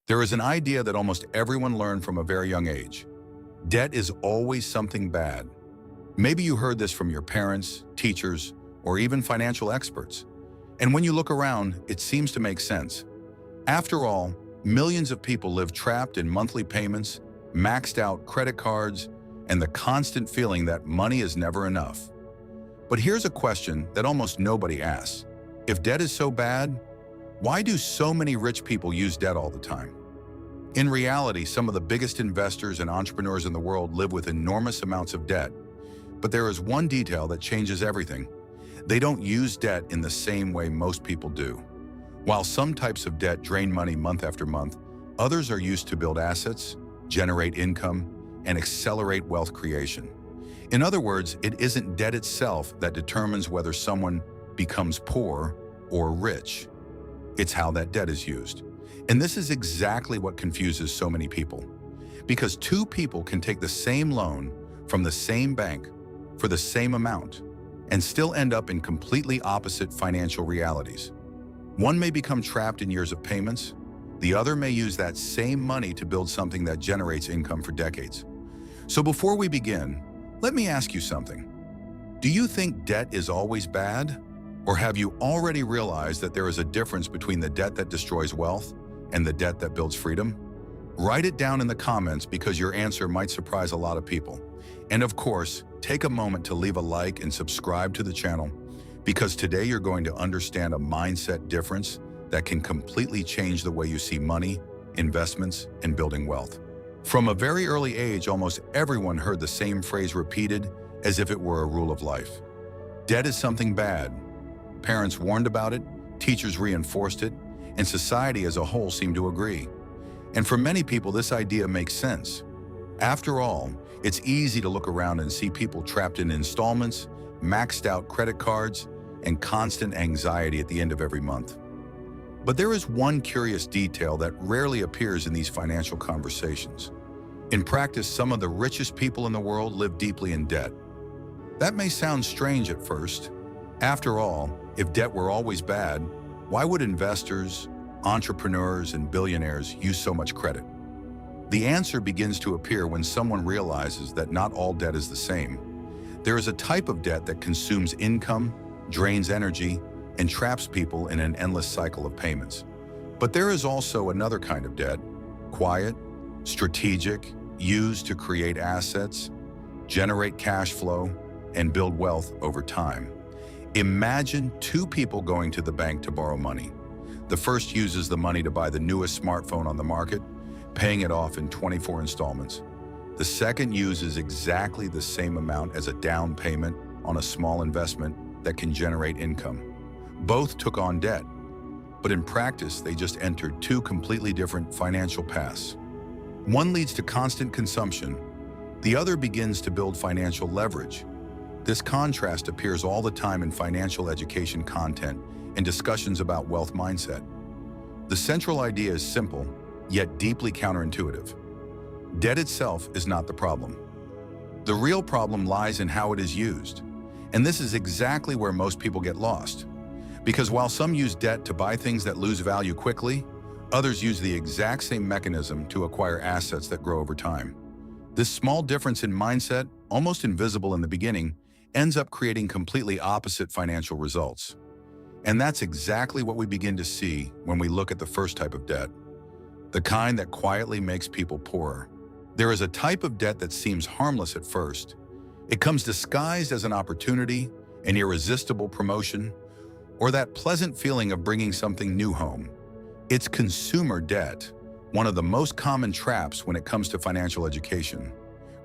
There is an idea that almost everyone learned from a very young age. Debt is always something bad. Maybe you heard this from your parents, teachers, or even financial experts. And when you look around, it seems to make sense. After all, millions of people live trapped in monthly payments, maxed out credit cards, and the constant feeling that money is never enough. But here's a question that almost nobody asks. If debt is so bad, why do so many rich people use debt all the time? In reality, some of the biggest investors and entrepreneurs in the world live with enormous amounts of debt. But there is one detail that changes everything. They don't use debt in the same way most people do. While some types of debt drain money month after month, others are used to build assets, generate income, and accelerate wealth creation. In other words, it isn't debt itself that determines whether someone becomes poor or rich. It's how that debt is used. And this is exactly what confuses so many people. Because two people can take the same loan from the same bank for the same amount and still end up in completely opposite financial realities. One may become trapped in years of payments. The other may use that same money to build something that generates income for decades. So before we begin, let me ask you something. Do you think debt is always bad? Or have you already realized that there is a difference between the debt that destroys wealth and the debt that builds freedom? Write it down in the comments because your answer might surprise a lot of people. And of course, take a moment to leave a like and subscribe to the channel because today you're going to understand a mindset difference that can completely change the way you see money, investments, and building wealth. From a very early age, almost everyone heard the same phrase repeated as if it were a rule of life. Debt is something bad. Parents warned about it, teachers reinforced it, and society as a whole seemed to agree. And for many people, this idea makes sense. After all, it's easy to look around and see people trapped in installments, maxed out credit cards, and constant anxiety at the end of every month. But there is one curious detail that rarely appears in these financial conversations. In practice, some of the richest people in the world live deeply in debt. That may sound strange at first. After all, if debt were always bad, why would investors, entrepreneurs, and billionaires use so much credit? The answer begins to appear when someone realizes that not all debt is the same. There is a type of debt that consumes income, drains energy, and traps people in an endless cycle of payments. But there is also another kind of debt, quiet, strategic, used to create assets, generate cash flow, and build wealth over time. Imagine two people going to the bank to borrow money. The first uses the money to buy the newest smartphone on the market, paying it off in 24 installments. The second uses exactly the same amount as a down payment on a small investment that can generate income. Both took on debt, but in practice, they just entered two completely different financial paths. One leads to constant consumption. The other begins to build financial leverage. This contrast appears all the time in financial education content and discussions about wealth mindset. The central idea is simple, yet deeply counterintuitive. Debt itself is not the problem. The real problem lies in how it is used. And this is exactly where most people get lost. Because while some use debt to buy things that lose value quickly, others use the exact same mechanism to acquire assets that grow over time. This small difference in mindset, almost invisible in the beginning, ends up creating completely opposite financial results. And that's exactly what we begin to see when we look at the first type of debt, the kind that quietly makes people poorer. There is a type of debt that seems harmless at first. It comes disguised as an opportunity, an irresistible promotion, or that pleasant feeling of bringing something new home. It's consumer debt, one of the most common traps when it comes to financial education.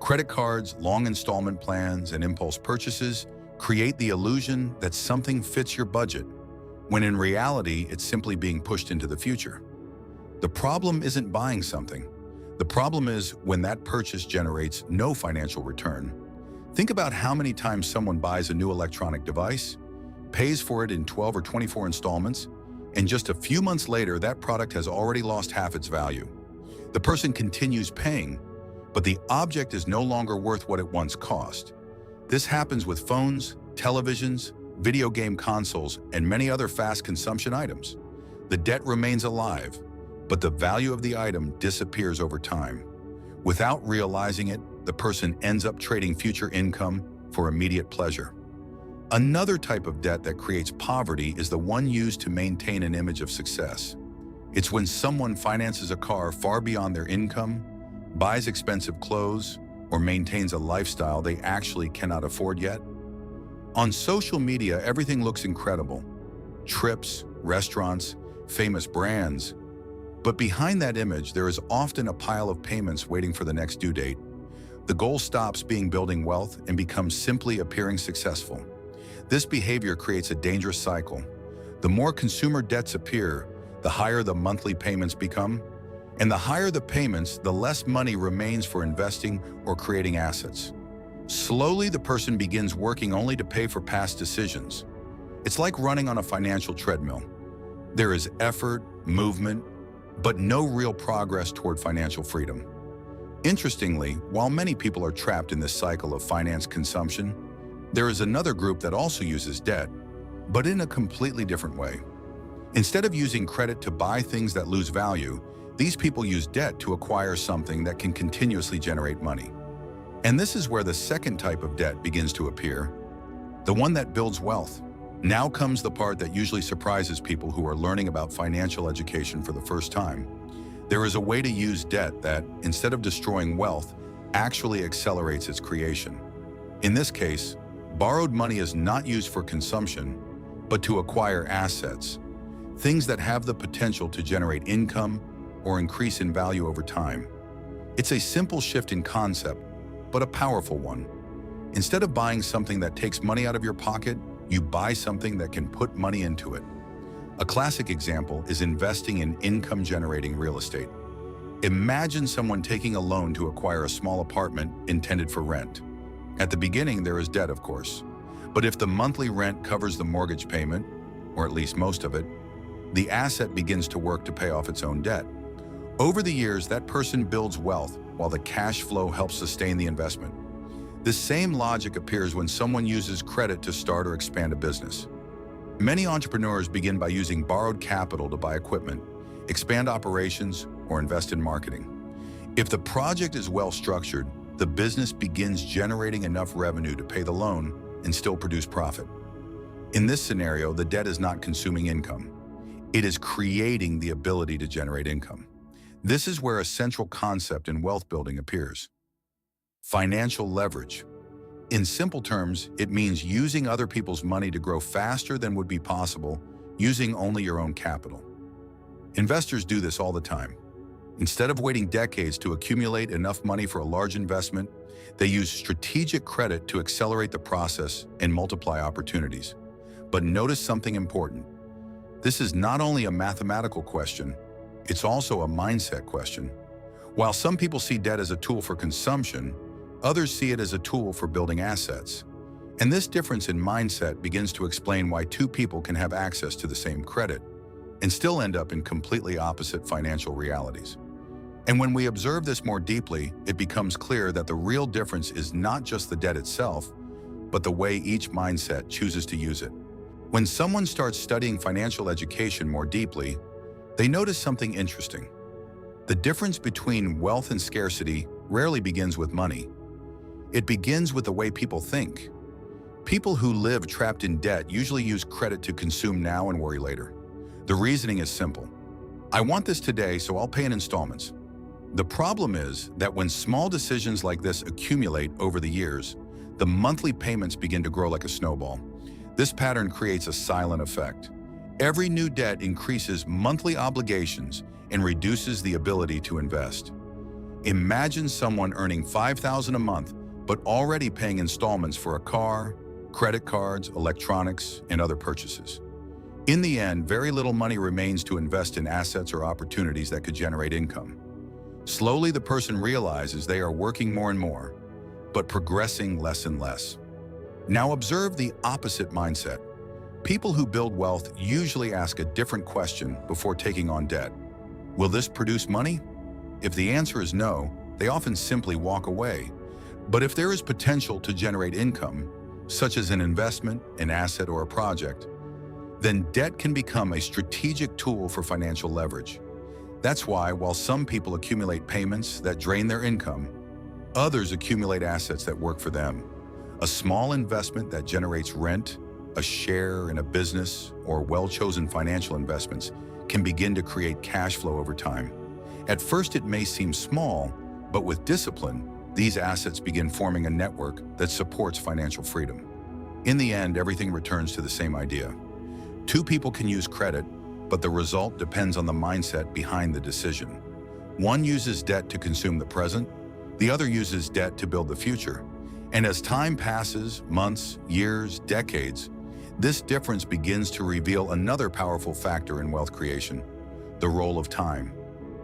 Credit cards, long installment plans, and impulse purchases create the illusion that something fits your budget, when in reality, it's simply being pushed into the future. The problem isn't buying something. The problem is when that purchase generates no financial return. Think about how many times someone buys a new electronic device, pays for it in 12 or 24 installments, and just a few months later, that product has already lost half its value. The person continues paying, but the object is no longer worth what it once cost. This happens with phones, televisions, video game consoles, and many other fast consumption items. The debt remains alive, but the value of the item disappears over time. Without realizing it, the person ends up trading future income for immediate pleasure. Another type of debt that creates poverty is the one used to maintain an image of success. It's when someone finances a car far beyond their income, buys expensive clothes, or maintains a lifestyle they actually cannot afford yet. On social media, everything looks incredible. Trips, restaurants, famous brands. But behind that image, there is often a pile of payments waiting for the next due date. The goal stops being building wealth and becomes simply appearing successful. This behavior creates a dangerous cycle. The more consumer debts appear, the higher the monthly payments become. And the higher the payments, the less money remains for investing or creating assets. Slowly, the person begins working only to pay for past decisions. It's like running on a financial treadmill. There is effort, movement, but no real progress toward financial freedom. Interestingly, while many people are trapped in this cycle of finance consumption, there is another group that also uses debt, but in a completely different way. Instead of using credit to buy things that lose value, these people use debt to acquire something that can continuously generate money. And this is where the second type of debt begins to appear, the one that builds wealth. Now comes the part that usually surprises people who are learning about financial education for the first time. There is a way to use debt that, instead of destroying wealth, actually accelerates its creation. In this case, borrowed money is not used for consumption, but to acquire assets, things that have the potential to generate income or increase in value over time. It's a simple shift in concept, but a powerful one. Instead of buying something that takes money out of your pocket, you buy something that can put money into it. A classic example is investing in income-generating real estate. Imagine someone taking a loan to acquire a small apartment intended for rent. At the beginning, there is debt, of course. But if the monthly rent covers the mortgage payment, or at least most of it, the asset begins to work to pay off its own debt. Over the years, that person builds wealth while the cash flow helps sustain the investment. This same logic appears when someone uses credit to start or expand a business. Many entrepreneurs begin by using borrowed capital to buy equipment, expand operations, or invest in marketing. If the project is well structured, the business begins generating enough revenue to pay the loan and still produce profit. In this scenario, the debt is not consuming income. It is creating the ability to generate income. This is where a central concept in wealth building appears. Financial leverage. In simple terms, it means using other people's money to grow faster than would be possible using only your own capital. Investors do this all the time. Instead of waiting decades to accumulate enough money for a large investment, they use strategic credit to accelerate the process and multiply opportunities. But notice something important. This is not only a mathematical question, it's also a mindset question. While some people see debt as a tool for consumption, others see it as a tool for building assets. And this difference in mindset begins to explain why two people can have access to the same credit and still end up in completely opposite financial realities. And when we observe this more deeply, it becomes clear that the real difference is not just the debt itself, but the way each mindset chooses to use it. When someone starts studying financial education more deeply, they notice something interesting. The difference between wealth and scarcity rarely begins with money. It begins with the way people think. People who live trapped in debt usually use credit to consume now and worry later. The reasoning is simple. I want this today, so I'll pay in installments. The problem is that when small decisions like this accumulate over the years, the monthly payments begin to grow like a snowball. This pattern creates a silent effect. Every new debt increases monthly obligations and reduces the ability to invest. Imagine someone earning $5,000 a month, but already paying installments for a car, credit cards, electronics, and other purchases. In the end, very little money remains to invest in assets or opportunities that could generate income. Slowly, the person realizes they are working more and more, but progressing less and less. Now observe the opposite mindset. People who build wealth usually ask a different question before taking on debt. Will this produce money? If the answer is no, they often simply walk away. But if there is potential to generate income, such as an investment, an asset, or a project, then debt can become a strategic tool for financial leverage. That's why, while some people accumulate payments that drain their income, others accumulate assets that work for them. A small investment that generates rent, a share in a business, or well-chosen financial investments can begin to create cash flow over time. At first, it may seem small, but with discipline, these assets begin forming a network that supports financial freedom. In the end, everything returns to the same idea. Two people can use credit, but the result depends on the mindset behind the decision. One uses debt to consume the present, the other uses debt to build the future. And as time passes, months, years, decades, this difference begins to reveal another powerful factor in wealth creation: the role of time.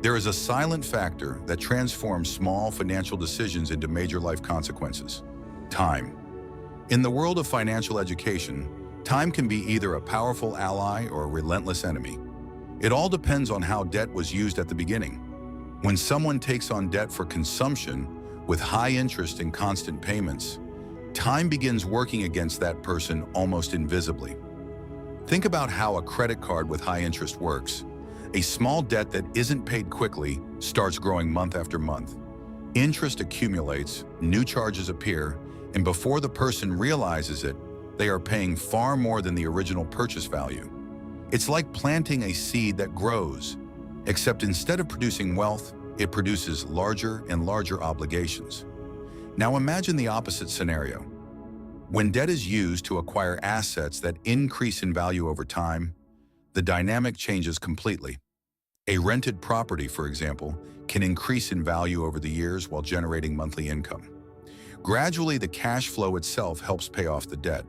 There is a silent factor that transforms small financial decisions into major life consequences: time. In the world of financial education, time can be either a powerful ally or a relentless enemy. It all depends on how debt was used at the beginning. When someone takes on debt for consumption with high interest and constant payments, time begins working against that person almost invisibly. Think about how a credit card with high interest works. A small debt that isn't paid quickly starts growing month after month. Interest accumulates, new charges appear, and before the person realizes it, they are paying far more than the original purchase value. It's like planting a seed that grows, except instead of producing wealth, it produces larger and larger obligations. Now imagine the opposite scenario. When debt is used to acquire assets that increase in value over time, the dynamic changes completely. A rented property, for example, can increase in value over the years while generating monthly income. Gradually, the cash flow itself helps pay off the debt.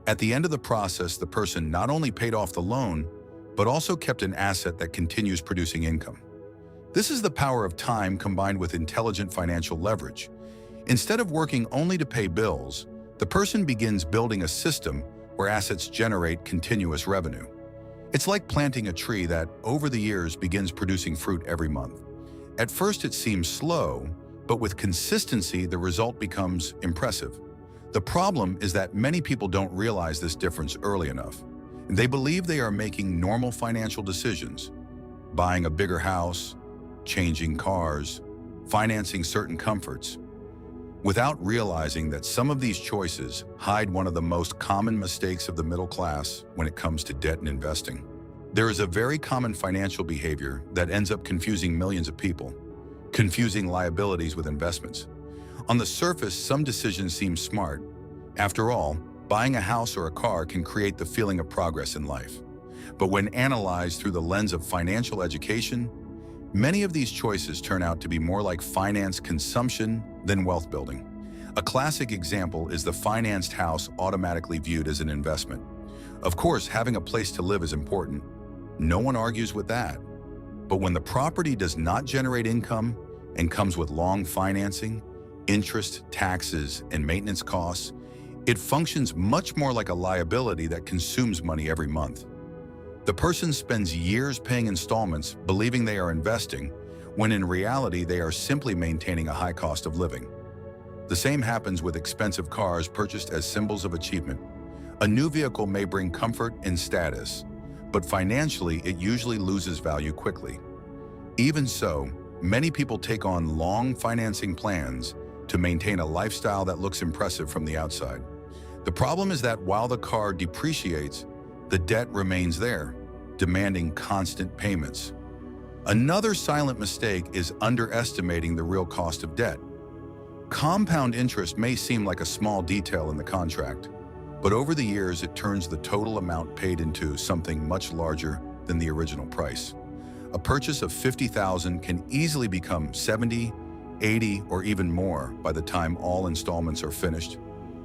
At the end of the process, the person not only paid off the loan, but also kept an asset that continues producing income. This is the power of time combined with intelligent financial leverage. Instead of working only to pay bills, the person begins building a system where assets generate continuous revenue. It's like planting a tree that, over the years, begins producing fruit every month. At first, it seems slow, but with consistency, the result becomes impressive. The problem is that many people don't realize this difference early enough. They believe they are making normal financial decisions: buying a bigger house, changing cars, financing certain comforts, without realizing that some of these choices hide one of the most common mistakes of the middle class when it comes to debt and investing. There is a very common financial behavior that ends up confusing millions of people: confusing liabilities with investments. On the surface, some decisions seem smart. After all, buying a house or a car can create the feeling of progress in life. But when analyzed through the lens of financial education, many of these choices turn out to be more like finance consumption than wealth building. A classic example is the financed house automatically viewed as an investment. Of course, having a place to live is important. No one argues with that. But when the property does not generate income and comes with long financing, interest, taxes, and maintenance costs, it functions much more like a liability that consumes money every month. The person spends years paying installments, believing they are investing, when in reality they are simply maintaining a high cost of living. The same happens with expensive cars purchased as symbols of achievement. A new vehicle may bring comfort and status, but financially it usually loses value quickly. Even so, many people take on long financing plans to maintain a lifestyle that looks impressive from the outside. The problem is that while the car depreciates, the debt remains there, demanding constant payments. Another silent mistake is underestimating the real cost of debt. Compound interest may seem like a small detail in the contract, but over the years it turns the total amount paid into something much larger than the original price. A purchase of $50,000 can easily become $70,000, $80,000, or even more by the time all installments are finished.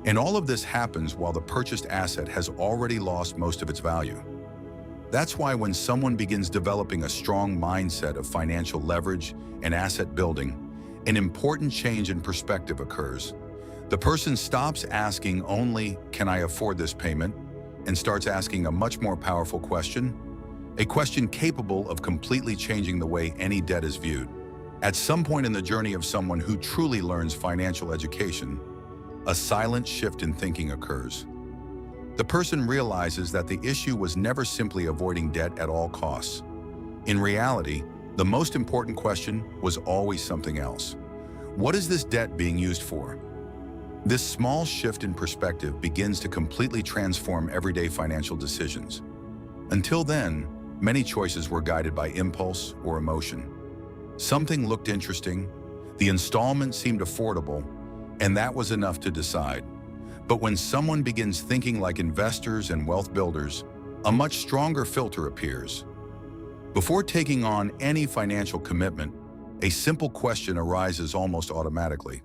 And all of this happens while the purchased asset has already lost most of its value. That's why when someone begins developing a strong mindset of financial leverage and asset building, an important change in perspective occurs. The person stops asking only, "Can I afford this payment?" and starts asking a much more powerful question, a question capable of completely changing the way any debt is viewed. At some point in the journey of someone who truly learns financial education, a silent shift in thinking occurs. The person realizes that the issue was never simply avoiding debt at all costs. In reality, The most important question was always something else. What is this debt being used for? This small shift in perspective begins to completely transform everyday financial decisions. Until then, many choices were guided by impulse or emotion. Something looked interesting, the installment seemed affordable, and that was enough to decide. But when someone begins thinking like investors and wealth builders, a much stronger filter appears. Before taking on any financial commitment, a simple question arises almost automatically.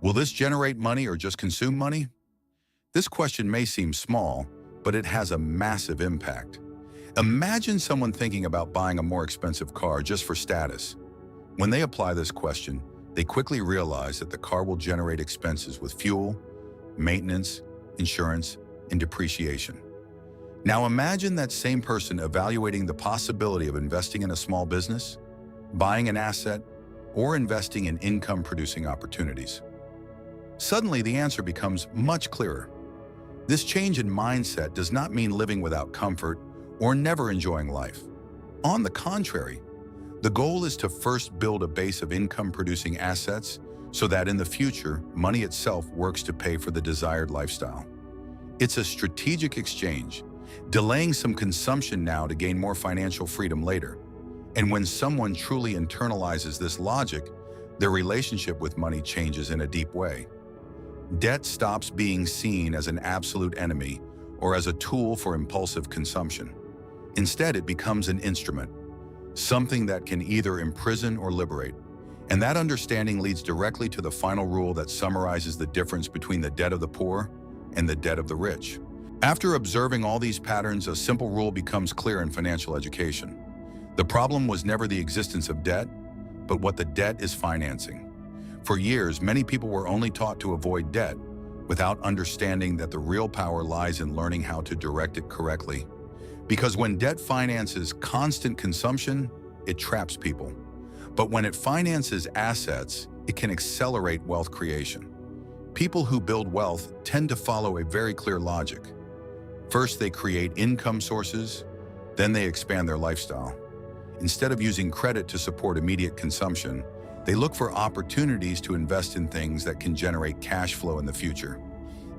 Will this generate money or just consume money? This question may seem small, but it has a massive impact. Imagine someone thinking about buying a more expensive car just for status. When they apply this question, they quickly realize that the car will generate expenses with fuel, maintenance, insurance, and depreciation. Now imagine that same person evaluating the possibility of investing in a small business, buying an asset, or investing in income-producing opportunities. Suddenly, the answer becomes much clearer. This change in mindset does not mean living without comfort or never enjoying life. On the contrary, the goal is to first build a base of income-producing assets so that in the future, money itself works to pay for the desired lifestyle. It's a strategic exchange, delaying some consumption now to gain more financial freedom later. And when someone truly internalizes this logic, their relationship with money changes in a deep way. Debt stops being seen as an absolute enemy or as a tool for impulsive consumption. Instead, it becomes an instrument, something that can either imprison or liberate. And that understanding leads directly to the final rule that summarizes the difference between the debt of the poor and the debt of the rich. After observing all these patterns, a simple rule becomes clear in financial education. The problem was never the existence of debt, but what the debt is financing. For years, many people were only taught to avoid debt without understanding that the real power lies in learning how to direct it correctly. Because when debt finances constant consumption, it traps people. But when it finances assets, it can accelerate wealth creation. People who build wealth tend to follow a very clear logic. First, they create income sources, then they expand their lifestyle. Instead of using credit to support immediate consumption, they look for opportunities to invest in things that can generate cash flow in the future.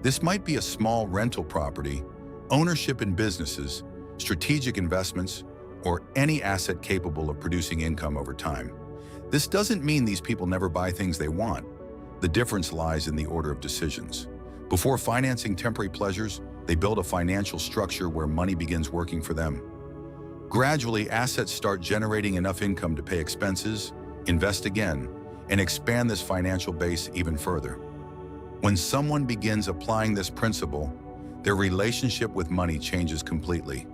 This might be a small rental property, ownership in businesses, strategic investments, or any asset capable of producing income over time. This doesn't mean these people never buy things they want. The difference lies in the order of decisions. Before financing temporary pleasures, they build a financial structure where money begins working for them. Gradually, assets start generating enough income to pay expenses, invest again, and expand this financial base even further. When someone begins applying this principle, their relationship with money changes completely.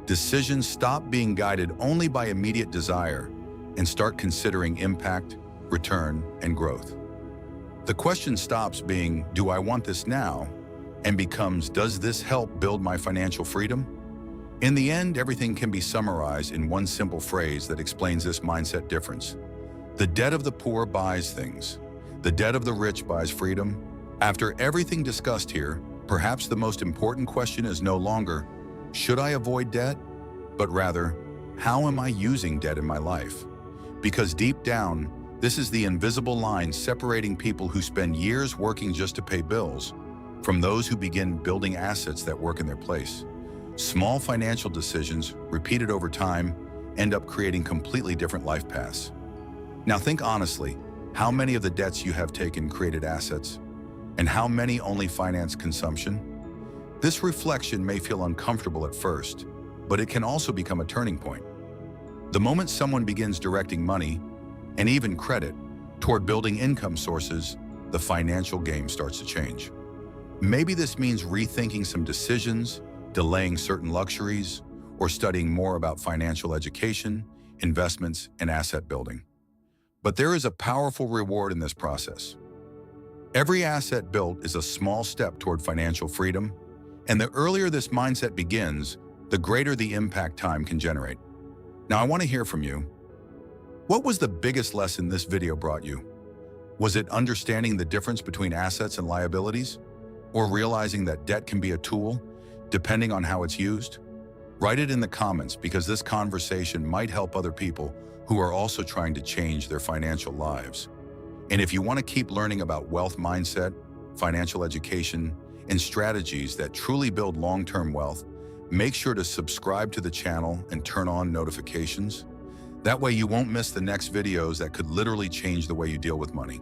Decisions stop being guided only by immediate desire and start considering impact, return, and growth. The question stops being, do I want this now? And becomes, does this help build my financial freedom? In the end, everything can be summarized in one simple phrase that explains this mindset difference. The debt of the poor buys things. The debt of the rich buys freedom. After everything discussed here, perhaps the most important question is no longer, should I avoid debt? But rather, how am I using debt in my life? Because deep down, this is the invisible line separating people who spend years working just to pay bills from those who begin building assets that work in their place. Small financial decisions, repeated over time, end up creating completely different life paths. Now think honestly, how many of the debts you have taken created assets, and how many only finance consumption? This reflection may feel uncomfortable at first, but it can also become a turning point. The moment someone begins directing money, and even credit, toward building income sources, the financial game starts to change. Maybe this means rethinking some decisions, delaying certain luxuries, or studying more about financial education, investments, and asset building. But there is a powerful reward in this process. Every asset built is a small step toward financial freedom, and the earlier this mindset begins, the greater the impact time can generate. Now, I want to hear from you. What was the biggest lesson this video brought you? Was it understanding the difference between assets and liabilities? Or realizing that debt can be a tool, depending on how it's used? Write it in the comments because this conversation might help other people who are also trying to change their financial lives. And if you want to keep learning about wealth mindset, financial education, and strategies that truly build long-term wealth, make sure to subscribe to the channel and turn on notifications. That way you won't miss the next videos that could literally change the way you deal with money.